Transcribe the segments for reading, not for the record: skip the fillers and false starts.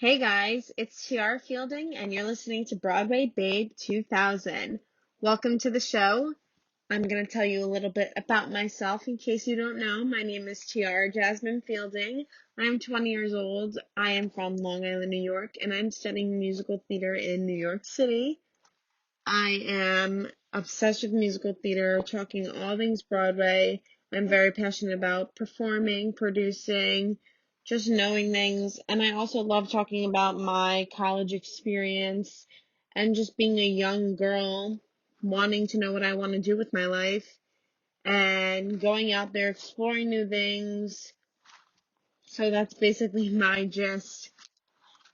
Hey guys, it's Tiara Fielding, and you're listening to Broadway Babe 2000. Welcome to the show. I'm going to tell you a little bit about myself in case you don't know. My name is Tiara Jasmine Fielding. I'm 20 years old. I am from Long Island, New York, and I'm studying musical theater in New York City. I am obsessed with musical theater, talking all things Broadway. I'm very passionate about performing, producing, just knowing things. And I also love talking about my college experience and just being a young girl wanting to know what I want to do with my life and going out there exploring new things. So that's basically my gist.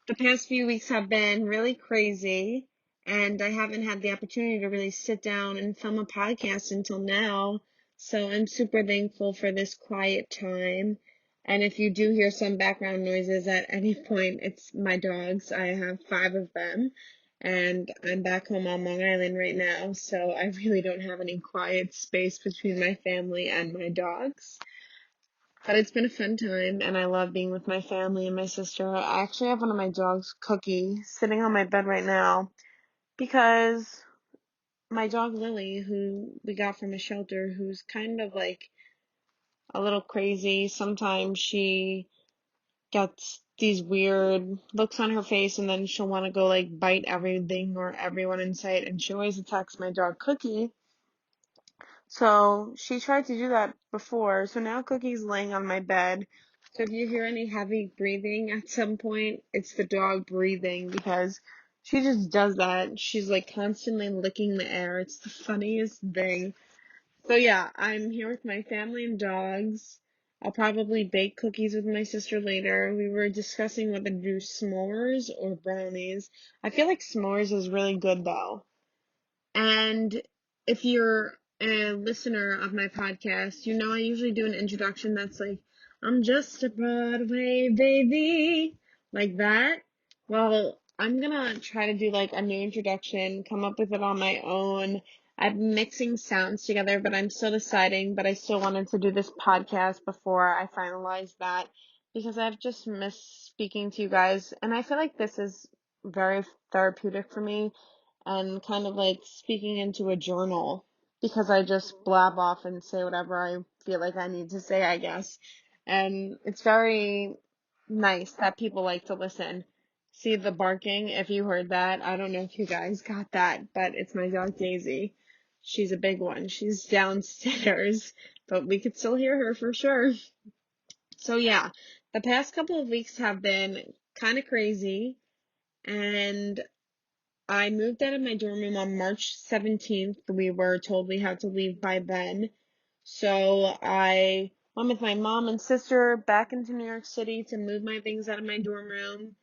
The past few weeks have been really crazy, and I haven't had the opportunity to really sit down and film a podcast until now. So I'm super thankful for this quiet time. And if you do hear some background noises at any point, it's my dogs. I have 5 of them, and I'm back home on Long Island right now, so I really don't have any quiet space between my family and my dogs. But it's been a fun time, and I love being with my family and my sister. I actually have one of my dogs, Cookie, sitting on my bed right now because my dog Lily, who we got from a shelter, who's kind of like a little crazy. Sometimes she gets these weird looks on her face, and then she'll want to go like bite everything or everyone in sight, and she always attacks my dog Cookie. So she tried to do that before. So now Cookie's laying on my bed. So if you hear any heavy breathing at some point, it's the dog breathing because she just does that. She's like constantly licking the air. It's the funniest thing. So yeah, I'm here with my family and dogs. I'll probably bake cookies with my sister later. We were discussing whether to do s'mores or brownies. I feel like s'mores is really good though. And if you're a listener of my podcast, you know I usually do an introduction that's like, I'm just a Broadway baby, like that. Well, I'm gonna try to do like a new introduction, come up with it on my own. I'm mixing sounds together, but I'm still deciding, but I still wanted to do this podcast before I finalize that because I've just missed speaking to you guys, and I feel like this is very therapeutic for me and kind of like speaking into a journal because I just blab off and say whatever I feel like I need to say, I guess. And it's very nice that people like to listen. See the barking, if you heard that. I don't know if you guys got that, but it's my dog Daisy. She's a big one. She's downstairs, but we could still hear her for sure. So yeah, the past couple of weeks have been kind of crazy, and I moved out of my dorm room on March 17th. We were told we had to leave by then. So I went with my mom and sister back into New York City to move my things out of my dorm room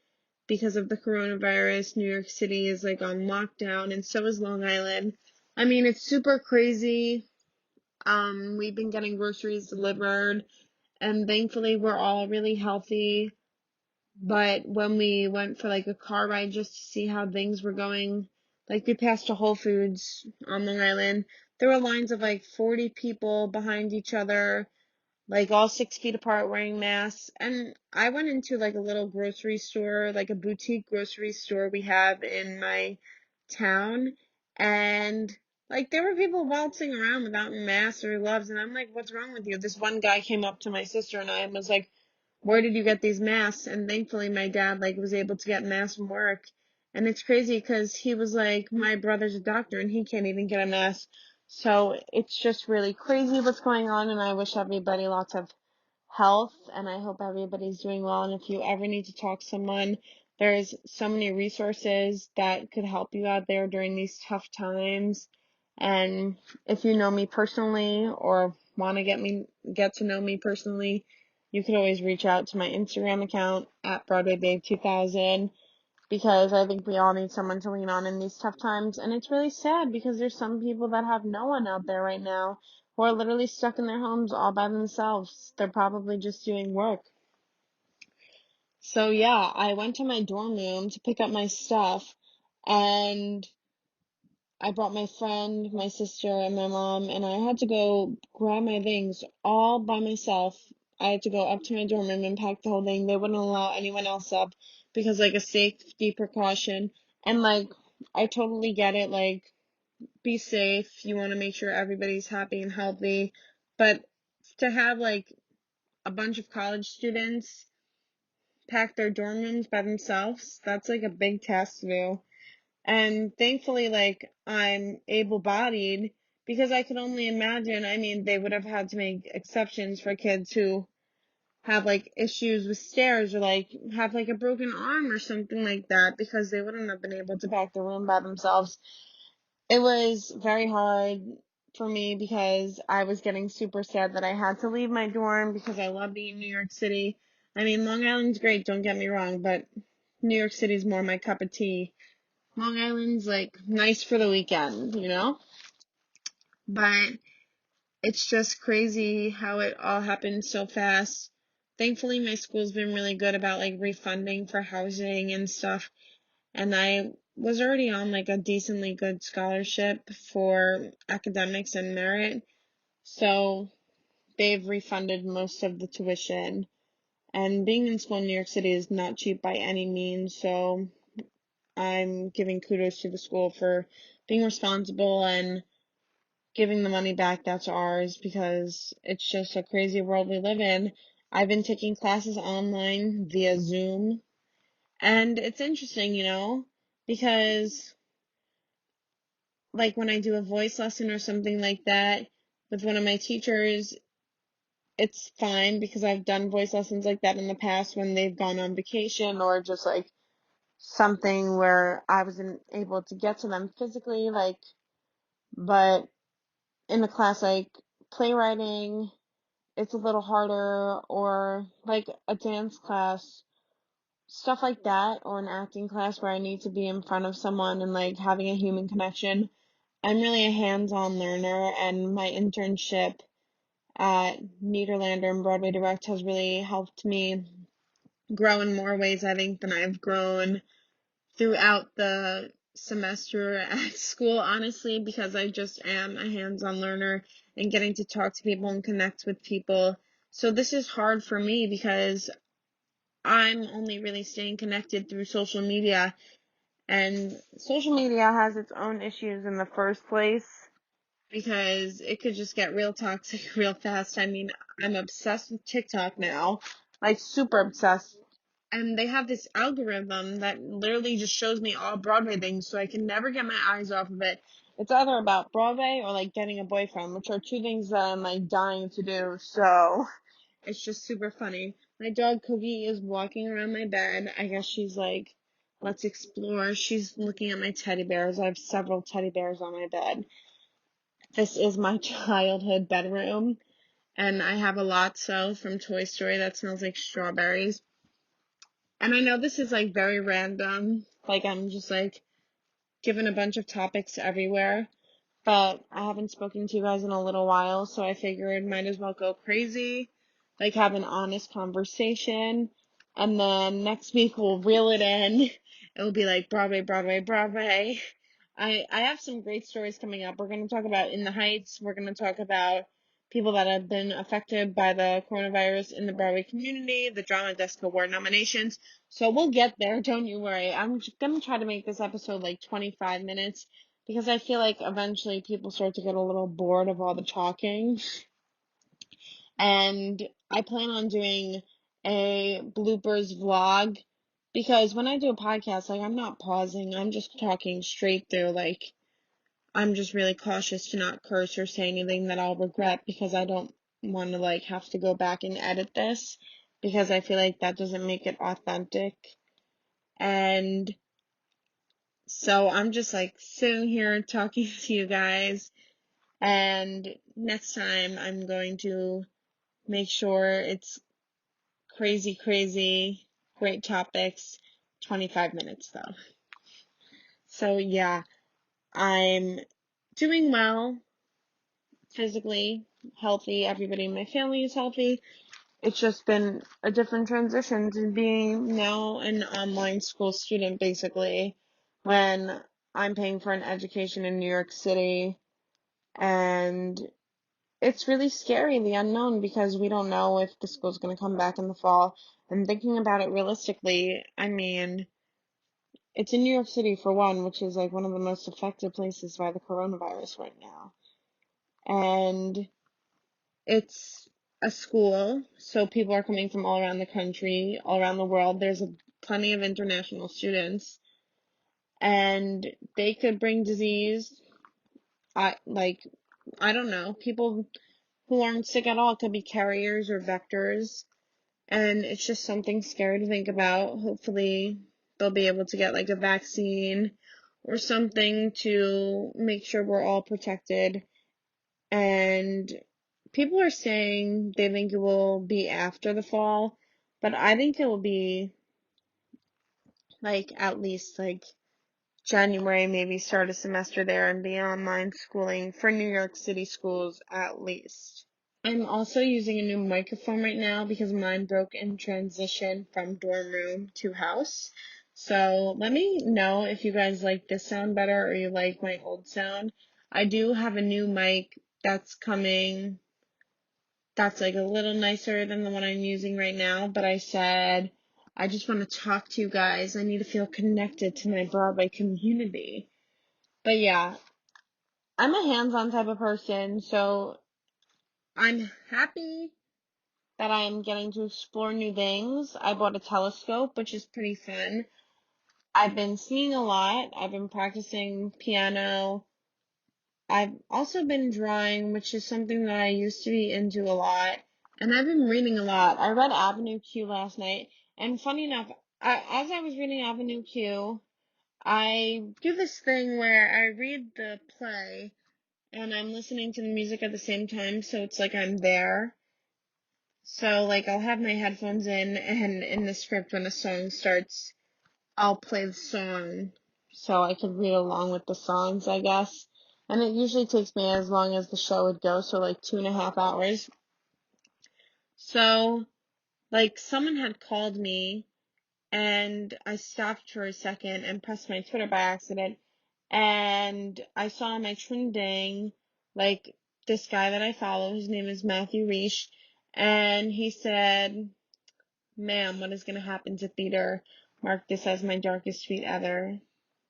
because of the coronavirus. New York City is like on lockdown, and so is Long Island. I mean, it's super crazy. We've been getting groceries delivered, and thankfully we're all really healthy. But when we went for like a car ride just to see how things were going, like we passed a Whole Foods on Long Island, there were lines of like 40 people behind each other, like all 6 feet apart wearing masks. And I went into like a little grocery store, like a boutique grocery store we have in my town. And like there were people waltzing around without masks or gloves. And I'm like, what's wrong with you? This one guy came up to my sister and I and was like, where did you get these masks? And thankfully my dad like was able to get masks from work. And it's crazy because he was like, my brother's a doctor and he can't even get a mask. So it's just really crazy what's going on, and I wish everybody lots of health, and I hope everybody's doing well. And if you ever need to talk to someone, there's so many resources that could help you out there during these tough times. And if you know me personally or want to get to know me personally, you can always reach out to my Instagram account at BroadwayBabe2000 because I think we all need someone to lean on in these tough times. And it's really sad because there's some people that have no one out there right now who are literally stuck in their homes all by themselves. They're probably just doing work. So yeah, I went to my dorm room to pick up my stuff, and I brought my friend, my sister, and my mom, and I had to go grab my things all by myself. I had to go up to my dorm room and pack the whole thing. They wouldn't allow anyone else up because like a safety precaution. And like I totally get it, like be safe. You want to make sure everybody's happy and healthy. But to have like a bunch of college students pack their dorm rooms by themselves, that's like a big task to do. And thankfully, like, I'm able-bodied because I can only imagine, I mean, they would have had to make exceptions for kids who have like issues with stairs or like have like a broken arm or something like that because they wouldn't have been able to pack the room by themselves. It was very hard for me because I was getting super sad that I had to leave my dorm because I love being in New York City. I mean, Long Island's great, don't get me wrong, but New York City's more my cup of tea. Long Island's like nice for the weekend, you know? But it's just crazy how it all happened so fast. Thankfully, my school's been really good about like refunding for housing and stuff. And I was already on like a decently good scholarship for academics and merit. So they've refunded most of the tuition. And being in school in New York City is not cheap by any means. So I'm giving kudos to the school for being responsible and giving the money back that's ours because it's just a crazy world we live in. I've been taking classes online via Zoom, and it's interesting, you know, because like when I do a voice lesson or something like that with one of my teachers, it's fine because I've done voice lessons like that in the past when they've gone on vacation or just like something where I wasn't able to get to them physically, like, but in a class like playwriting, it's a little harder, or like a dance class, stuff like that, or an acting class where I need to be in front of someone and like having a human connection. I'm really a hands-on learner, and my internship at Nederlander and Broadway Direct has really helped me grow in more ways, I think, than I've grown throughout the semester at school, honestly, because I just am a hands-on learner and getting to talk to people and connect with people. So this is hard for me because I'm only really staying connected through social media, and social media has its own issues in the first place because it could just get real toxic real fast. I mean, I'm obsessed with TikTok now, like super obsessed. And they have this algorithm that literally just shows me all Broadway things, so I can never get my eyes off of it. It's either about Broadway or like getting a boyfriend, which are two things that I'm like dying to do. So it's just super funny. My dog Cookie is walking around my bed. I guess she's like, let's explore. She's looking at my teddy bears. I have several teddy bears on my bed. This is my childhood bedroom, and I have a Lotso from Toy Story that smells like strawberries. And I know this is like very random, like I'm just like given a bunch of topics everywhere, but I haven't spoken to you guys in a little while, so I figured might as well go crazy, like have an honest conversation, and then next week we'll reel it in. It will be like Broadway, Broadway, Broadway. I have some great stories coming up. We're going to talk about In the Heights. We're going to talk about people that have been affected by the coronavirus in the Broadway community, the Drama Desk Award nominations. So we'll get there, don't you worry. I'm going to try to make this episode like 25 minutes because I feel like eventually people start to get a little bored of all the talking. And I plan on doing a bloopers vlog because when I do a podcast, like I'm not pausing, I'm just talking straight through. Like I'm just really cautious to not curse or say anything that I'll regret because I don't want to like have to go back and edit this because I feel like that doesn't make it authentic. And so I'm just like sitting here talking to you guys, and next time I'm going to make sure it's crazy, crazy, great topics, 25 minutes though. So yeah, I'm doing well, physically healthy. Everybody in my family is healthy. It's just been a different transition to being now an online school student, basically, when I'm paying for an education in New York City, and it's really scary, the unknown, because we don't know if the school's going to come back in the fall. And thinking about it realistically, I mean, it's in New York City for one, which is like one of the most affected places by the coronavirus right now. And it's a school, so people are coming from all around the country, all around the world. There's plenty of international students, and they could bring disease. I don't know. People who aren't sick at all could be carriers or vectors, and it's just something scary to think about. Hopefully, they'll be able to get like a vaccine or something to make sure we're all protected. And people are saying they think it will be after the fall, but I think it will be like at least like January, maybe start a semester there and be online schooling for New York City schools at least. I'm also using a new microphone right now because mine broke in transition from dorm room to house. So let me know if you guys like this sound better or you like my old sound. I do have a new mic that's coming that's like a little nicer than the one I'm using right now, but I said I just want to talk to you guys. I need to feel connected to my Broadway community. But yeah, I'm a hands-on type of person, so I'm happy that I am getting to explore new things. I bought a telescope, which is pretty fun. I've been singing a lot. I've been practicing piano. I've also been drawing, which is something that I used to be into a lot. And I've been reading a lot. I read Avenue Q last night. And funny enough, as I was reading Avenue Q, I do this thing where I read the play and I'm listening to the music at the same time. So it's like I'm there. So like I'll have my headphones in, and in the script when a song starts, I'll play the song so I can read along with the songs, I guess. And it usually takes me as long as the show would go, so like 2.5 hours. So, like, someone had called me, and I stopped for a second and pressed my Twitter by accident, and I saw my trending, like, this guy that I follow, his name is Matthew Reish, and he said, "Ma'am, what is going to happen to theater? Mark this as my darkest tweet ever.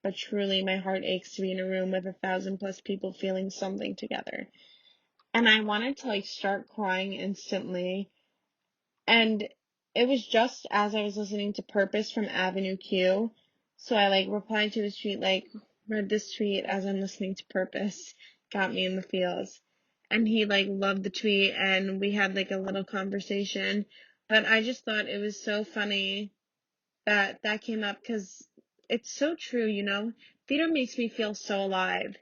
But truly, my heart aches to be in a room with 1,000+ people feeling something together." And I wanted to like start crying instantly. And it was just as I was listening to Purpose from Avenue Q. So I like replied to his tweet, like, read this tweet as I'm listening to Purpose. Got me in the feels. And he like loved the tweet and we had like a little conversation. But I just thought it was so funny that that came up because it's so true, you know? Theater makes me feel so alive.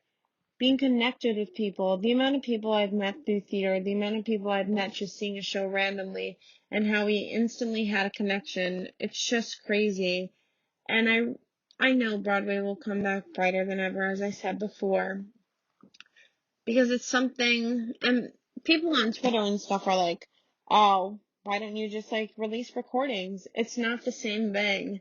Being connected with people, the amount of people I've met through theater, the amount of people I've met just seeing a show randomly, and how we instantly had a connection, it's just crazy. And I know Broadway will come back brighter than ever, as I said before, because it's something, and people on Twitter and stuff are like, oh, why don't you just like release recordings? It's not the same thing.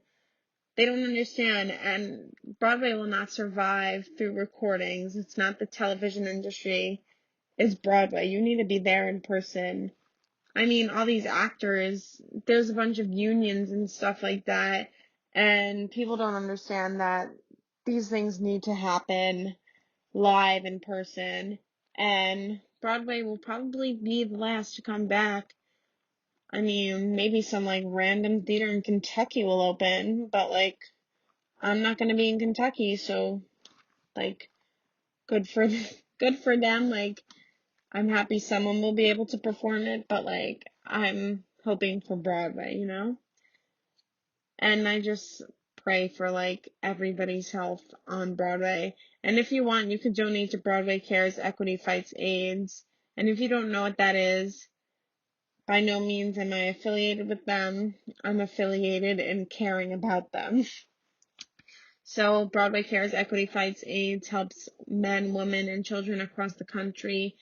They don't understand, and Broadway will not survive through recordings. It's not the television industry. It's Broadway. You need to be there in person. I mean, all these actors, there's a bunch of unions and stuff like that, and people don't understand that these things need to happen live in person, and Broadway will probably be the last to come back. I mean, maybe some like random theater in Kentucky will open, but like I'm not going to be in Kentucky, so like good for good for them. Like I'm happy someone will be able to perform it, but like I'm hoping for Broadway, you know? And I just pray for like everybody's health on Broadway. And if you want, you could donate to Broadway Cares Equity Fights AIDS. And if you don't know what that is, by no means am I affiliated with them. I'm affiliated in caring about them. So Broadway Cares Equity Fights AIDS helps men, women, and children across the country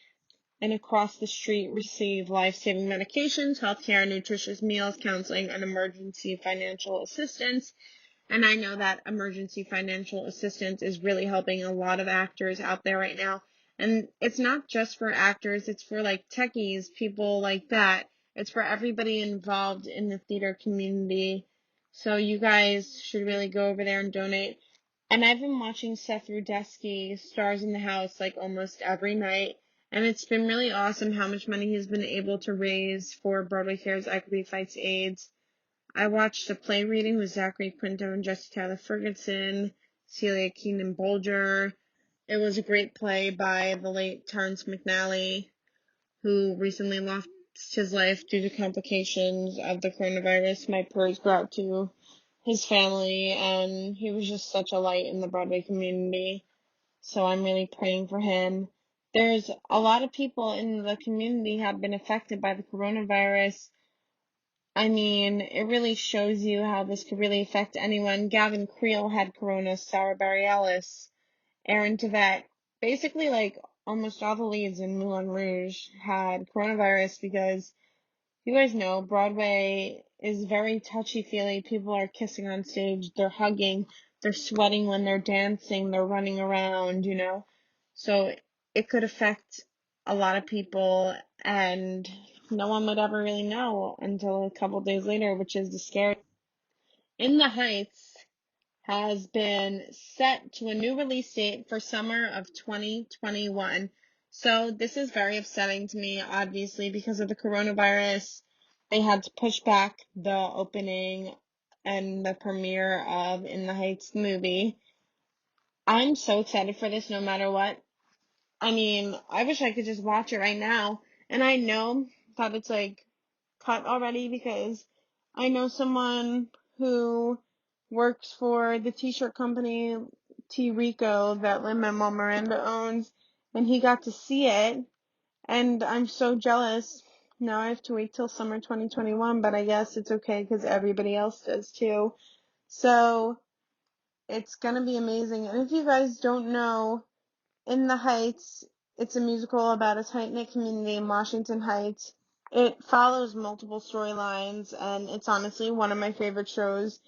and across the street receive life-saving medications, healthcare, nutritious meals, counseling, and emergency financial assistance. And I know that emergency financial assistance is really helping a lot of actors out there right now. And it's not just for actors, it's for like techies, people like that. It's for everybody involved in the theater community. So you guys should really go over there and donate. And I've been watching Seth Rudetsky, Stars in the House, like almost every night. And it's been really awesome how much money he's been able to raise for Broadway Cares Equity Fights AIDS. I watched a play reading with Zachary Quinto and Jesse Tyler Ferguson, Celia Keenan Bolger. It was a great play by the late Terrence McNally, who recently lost his life due to complications of the coronavirus. My prayers go out to his family, and he was just such a light in the Broadway community. So I'm really praying for him. There's a lot of people in the community have been affected by the coronavirus. I mean, it really shows you how this could really affect anyone. Gavin Creel had corona, Sarah Bareilles, Aaron Tveit. Basically, like, almost all the leads in Moulin Rouge had coronavirus because you guys know Broadway is very touchy-feely. People are kissing on stage, they're hugging, they're sweating when they're dancing, they're running around, So it could affect a lot of people, and no one would ever really know until a couple days later, which is the scary. In the Heights has been set to a new release date for summer of 2021. So this is very upsetting to me, obviously, because of the coronavirus. They had to push back the opening and the premiere of In the Heights movie. I'm so excited for this no matter what. I mean, I wish I could just watch it right now. And I know that it's like cut already because I know someone who works for the t-shirt company T Rico that Lin-Manuel Miranda owns, and he got to see it, and I'm so jealous. Now I have to wait till summer 2021, but I guess it's okay because everybody else does too. So it's gonna be amazing. And if you guys don't know, In the Heights, it's a musical about a tight-knit community in Washington Heights. It follows multiple storylines, and it's honestly one of my favorite shows.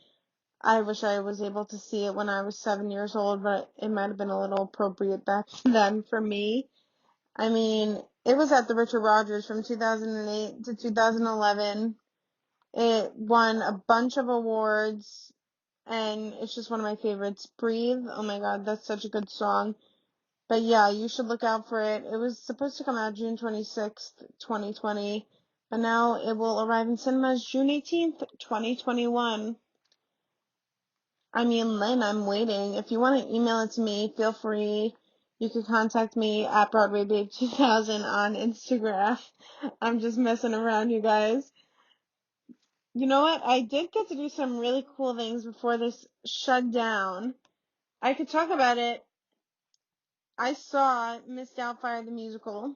I wish I was able to see it when I was 7 years old, but it might have been a little appropriate back then for me. I mean, it was at the Richard Rodgers from 2008 to 2011. It won a bunch of awards, and it's just one of my favorites. Breathe, oh my god, that's such a good song. But yeah, you should look out for it. It was supposed to come out June 26th, 2020, but now it will arrive in cinemas June 18th, 2021. I mean, Lynn, I'm waiting. If you want to email it to me, feel free. You can contact me at BroadwayBabe2000 on Instagram. I'm just messing around, you guys. You know what? I did get to do some really cool things before this shut down. I could talk about it. I saw Miss Doubtfire the musical.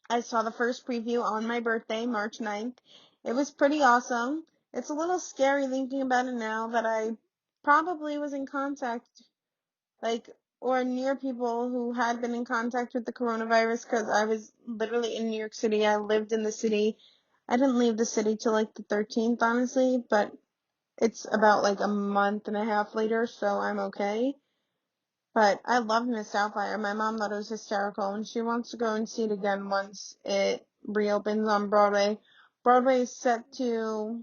I saw the first preview on my birthday, March 9th. It was pretty awesome. It's a little scary thinking about it now that I probably was in contact, like, or near people who had been in contact with the coronavirus because I was literally in New York City. I lived in the city. I didn't leave the city till like the 13th, honestly, but it's about like a month and a half later, so I'm okay. But I love Miss Doubtfire. My mom thought it was hysterical, and she wants to go and see it again once it reopens on Broadway. Broadway is set to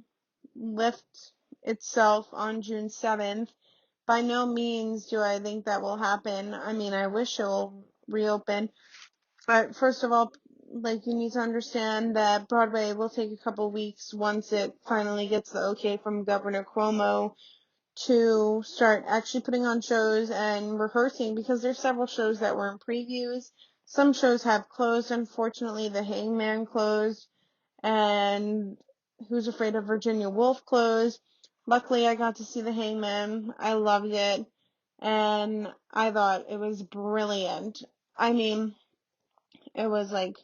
lift itself on June 7th. By no means do I think that will happen. I mean, I wish it will reopen. But first of all, like, you need to understand that Broadway will take a couple weeks once it finally gets the okay from Governor Cuomo to start actually putting on shows and rehearsing, because there's several shows that were in previews. Some shows have closed. Unfortunately, The Hangman closed, and Who's Afraid of Virginia Woolf closed. Luckily, I got to see The Hangman. I loved it, and I thought it was brilliant. I mean, it was like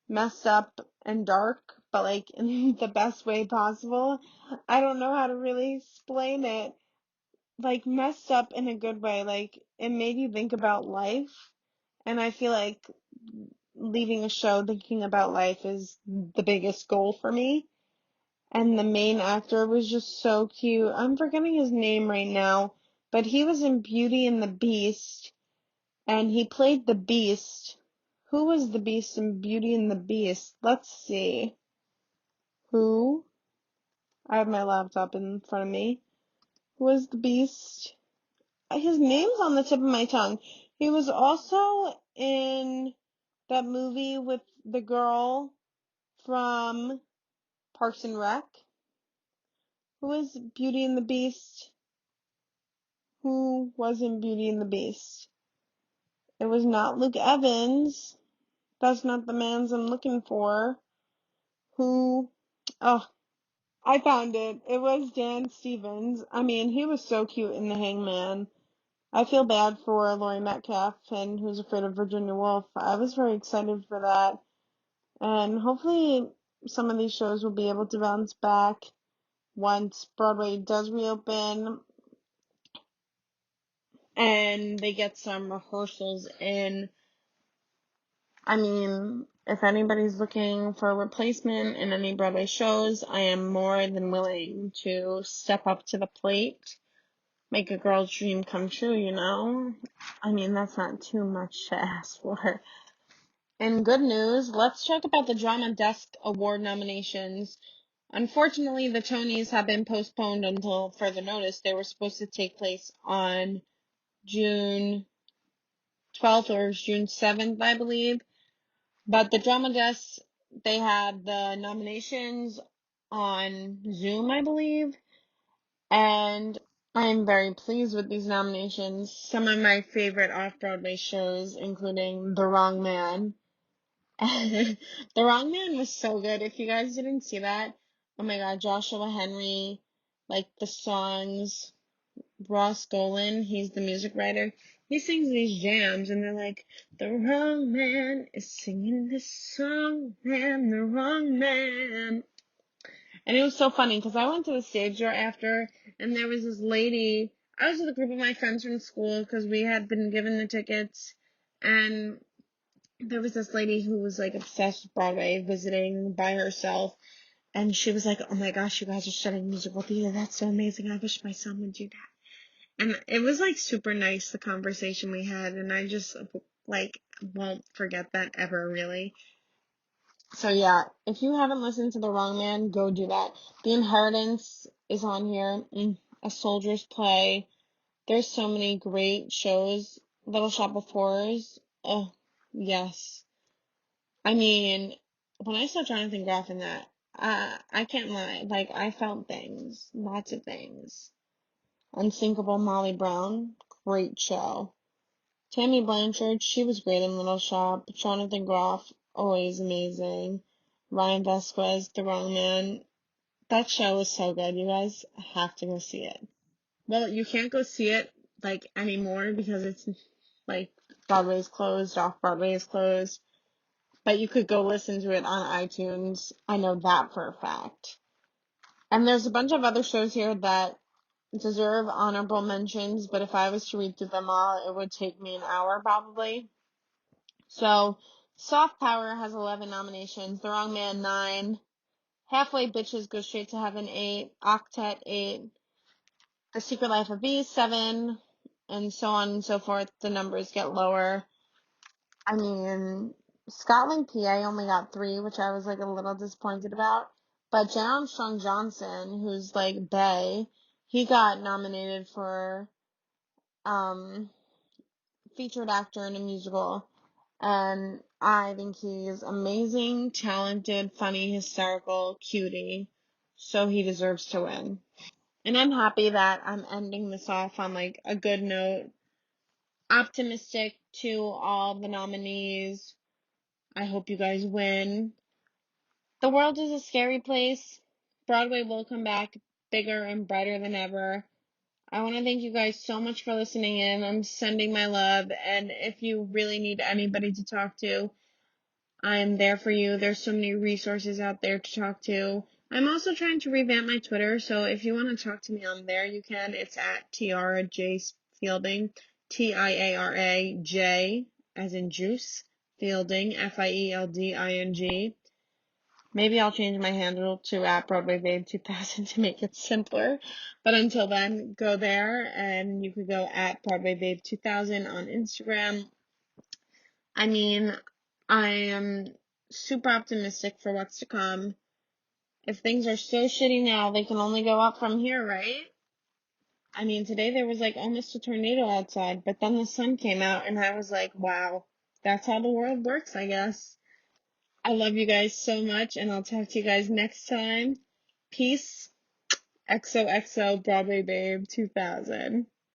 messed up and dark, but like in the best way possible. I don't know how to really explain it. Like, messed up in a good way. Like, it made you think about life, and I feel like leaving a show thinking about life is the biggest goal for me. And the main actor was just so cute. I'm forgetting his name right now, but he was in Beauty and the Beast, And he played the Beast. Who was the Beast in Beauty and the Beast? Let's see. Who? I have my laptop in front of me. Who was the Beast? His name's on the tip of my tongue. He was also in that movie with the girl from Parks and Rec. Who was Beauty and the Beast? Who was in Beauty and the Beast? It was not Luke Evans. That's not the man's I'm looking for. Who? Oh, I found it. It was Dan Stevens. I mean, he was so cute in The Hangman. I feel bad for Laurie Metcalf and Who's Afraid of Virginia Woolf. I was very excited for that. And hopefully some of these shows will be able to bounce back once Broadway does reopen and they get some rehearsals in. I mean, if anybody's looking for a replacement in any Broadway shows, I am more than willing to step up to the plate, make a girl's dream come true, you know? I mean, that's not too much to ask for. In good news, let's talk about the Drama Desk Award nominations. Unfortunately, the Tonys have been postponed until further notice. They were supposed to take place on June 12th or June 7th, I believe. But the Drama Desk, they had the nominations on Zoom, I believe. And I'm very pleased with these nominations. Some of my favorite off-Broadway shows, including The Wrong Man. The Wrong Man was so good. If you guys didn't see that, oh my God, Joshua Henry, like the songs, Ross Golan, he's the music writer. He sings these jams, and they're like, the wrong man is singing this song, man, the wrong man. And it was so funny because I went to the stage door after, and there was this lady. I was with a group of my friends from school because we had been given the tickets, and there was this lady who was like obsessed with Broadway, visiting by herself, and she was like, "Oh my gosh, you guys are shutting musical theater. That's so amazing. I wish my son would do that." And it was like super nice, the conversation we had, and I just like won't forget that ever, really. So yeah, if you haven't listened to The Wrong Man, go do that. The Inheritance is on here. A Soldier's Play. There's so many great shows. Little Shop of Horrors. Oh, yes. I mean, when I saw Jonathan Groff in that, I can't lie. Like, I felt things. Lots of things. Unsinkable Molly Brown. Great show. Tammy Blanchard, she was great in Little Shop. Jonathan Groff, always amazing. Ryan Vasquez, The Wrong Man. That show was so good. You guys have to go see it. Well, you can't go see it, like, anymore because it's, like, Broadway is closed, Off-Broadway is closed. But you could go listen to it on iTunes. I know that for a fact. And there's a bunch of other shows here that deserve honorable mentions, but if I was to read through them all, it would take me an hour probably. So, Soft Power has 11 nominations, The Wrong Man 9, Halfway Bitches Go Straight to Heaven 8, Octet 8, The Secret Life of Bees 7, and so on and so forth. The numbers get lower. I mean, Scotland, PA only got 3, which I was like a little disappointed about. But Jen Armstrong Johnson, who's like Bay, he got nominated for featured actor in a musical. And I think he's amazing, talented, funny, hysterical, cutie. So he deserves to win. And I'm happy that I'm ending this off on like a good note. Optimistic to all the nominees. I hope you guys win. The world is a scary place. Broadway will come back bigger and brighter than ever. I want to thank you guys so much for listening in. I'm sending my love. And if you really need anybody to talk to, I'm there for you. There's so many resources out there to talk to. I'm also trying to revamp my Twitter, so if you want to talk to me on there, you can. It's at Tiara J Fielding, Tiara J as in juice, Fielding, Fielding. Maybe I'll change my handle to at BroadwayBabe2000 to make it simpler. But until then, go there, and you could go at BroadwayBabe2000 on Instagram I mean, I am super optimistic for what's to come. If things are so shitty now, they can only go up from here, right? I mean, today there was like almost a tornado outside, but then the sun came out and I was like, wow, that's how the world works, I guess. I love you guys so much and I'll talk to you guys next time. Peace. XOXO Broadway Babe 2000.